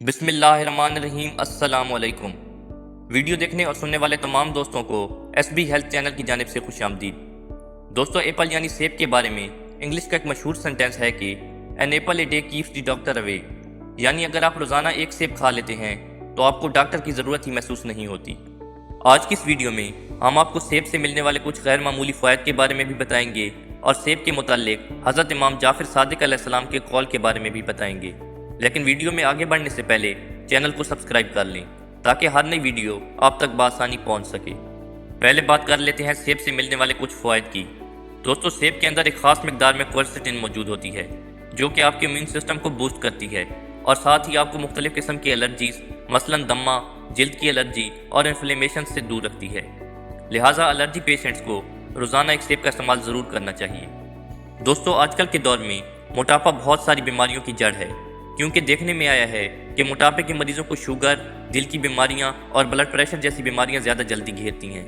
بسم اللہ الرحمن الرحیم۔ السلام علیکم۔ ویڈیو دیکھنے اور سننے والے تمام دوستوں کو ایس بی ہیلتھ چینل کی جانب سے خوش آمدید۔ دوستو، ایپل یعنی سیب کے بارے میں انگلش کا ایک مشہور سنٹینس ہے کہ an apple a day keeps the doctor away, یعنی اگر آپ روزانہ ایک سیب کھا لیتے ہیں تو آپ کو ڈاکٹر کی ضرورت ہی محسوس نہیں ہوتی۔ آج کی اس ویڈیو میں ہم آپ کو سیب سے ملنے والے کچھ غیر معمولی فوائد کے بارے میں بھی بتائیں گے اور سیب کے متعلق حضرت امام جعفر صادق علیہ السلام کے قول کے بارے میں بھی بتائیں گے۔ لیکن ویڈیو میں آگے بڑھنے سے پہلے چینل کو سبسکرائب کر لیں تاکہ ہر نئی ویڈیو آپ تک بآسانی پہنچ سکے۔ پہلے بات کر لیتے ہیں سیب سے ملنے والے کچھ فوائد کی۔ دوستو، سیب کے اندر ایک خاص مقدار میں کوارسٹین موجود ہوتی ہے جو کہ آپ کے امیون سسٹم کو بوسٹ کرتی ہے اور ساتھ ہی آپ کو مختلف قسم کی الرجیز مثلاً دمہ، جلد کی الرجی اور انفلیمیشن سے دور رکھتی ہے۔ لہٰذا الرجی پیشنٹس کو روزانہ ایک سیب کا استعمال ضرور کرنا چاہیے۔ دوستو، آج کل کے دور میں موٹاپا بہت ساری بیماریوں کی جڑ ہے، کیونکہ دیکھنے میں آیا ہے کہ موٹاپے کے مریضوں کو شوگر، دل کی بیماریاں اور بلڈ پریشر جیسی بیماریاں زیادہ جلدی گھیرتی ہیں۔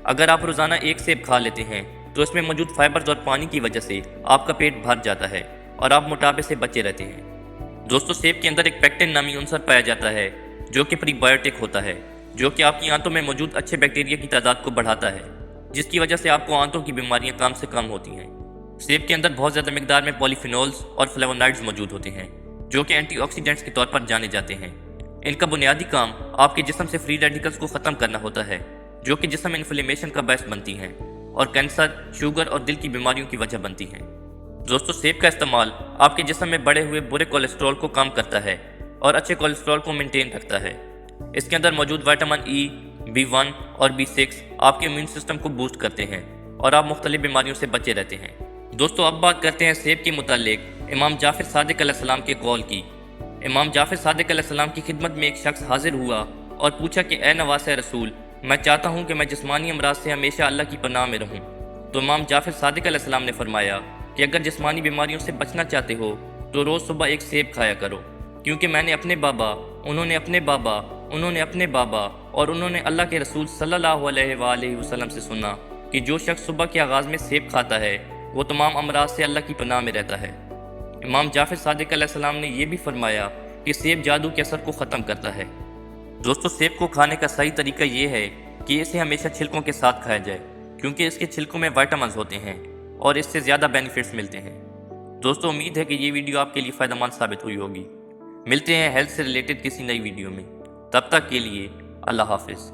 اگر آپ روزانہ ایک سیب کھا لیتے ہیں تو اس میں موجود فائبرز اور پانی کی وجہ سے آپ کا پیٹ بھر جاتا ہے اور آپ موٹاپے سے بچے رہتے ہیں۔ دوستو، سیب کے اندر ایک پیکٹن نامی عنصر پایا جاتا ہے جو کہ پری بایوٹک ہوتا ہے، جو کہ آپ کی آنتوں میں موجود اچھے بیکٹیریا کی تعداد کو بڑھاتا ہے، جس کی وجہ سے آپ کو آنتوں کی بیماریاں کم سے کم ہوتی ہیں۔ سیب کے اندر بہت زیادہ مقدار میں پولیفینولز اور فلیونائڈز موجود ہوتے ہیں جو کہ اینٹی آکسیڈنٹس کے طور پر جانے جاتے ہیں۔ ان کا بنیادی کام آپ کے جسم سے فری ریڈیکلز کو ختم کرنا ہوتا ہے جو کہ جسم انفلیمیشن کا باعث بنتی ہیں اور کینسر، شوگر اور دل کی بیماریوں کی وجہ بنتی ہیں۔ دوستو، سیب کا استعمال آپ کے جسم میں بڑھے ہوئے برے کولیسٹرول کو کم کرتا ہے اور اچھے کولیسٹرول کو مینٹین رکھتا ہے۔ اس کے اندر موجود وٹامن ای، B1 اور B6 آپ کے امیون سسٹم کو بوسٹ کرتے ہیں اور آپ مختلف بیماریوں سے بچے رہتے ہیں۔ دوستو، اب بات کرتے ہیں سیب کے متعلق امام جعفر صادق علیہ السلام کے قول کی۔ امام جعفر صادق علیہ السلام کی خدمت میں ایک شخص حاضر ہوا اور پوچھا کہ اے نواسہ رسول، میں چاہتا ہوں کہ میں جسمانی امراض سے ہمیشہ اللہ کی پناہ میں رہوں۔ تو امام جعفر صادق علیہ السلام نے فرمایا کہ اگر جسمانی بیماریوں سے بچنا چاہتے ہو تو روز صبح ایک سیب کھایا کرو، کیونکہ میں نے اپنے بابا، انہوں نے اپنے بابا، انہوں نے اپنے بابا اور انہوں نے اللہ کے رسول صلی اللہ علیہ وآلہ وسلم سے سنا کہ جو شخص صبح کے آغاز میں سیب کھاتا ہے وہ تمام امراض سے اللہ کی پناہ میں رہتا ہے۔ امام جعفر صادق علیہ السلام نے یہ بھی فرمایا کہ سیب جادو کے اثر کو ختم کرتا ہے۔ دوستو، سیب کو کھانے کا صحیح طریقہ یہ ہے کہ اسے ہمیشہ چھلکوں کے ساتھ کھایا جائے، کیونکہ اس کے چھلکوں میں وائٹامنز ہوتے ہیں اور اس سے زیادہ بینیفٹس ملتے ہیں۔ دوستو، امید ہے کہ یہ ویڈیو آپ کے لیے فائدہ مند ثابت ہوئی ہوگی۔ ملتے ہیں ہیلتھ سے ریلیٹڈ کسی نئی ویڈیو میں، تب تک کے لیے اللہ حافظ۔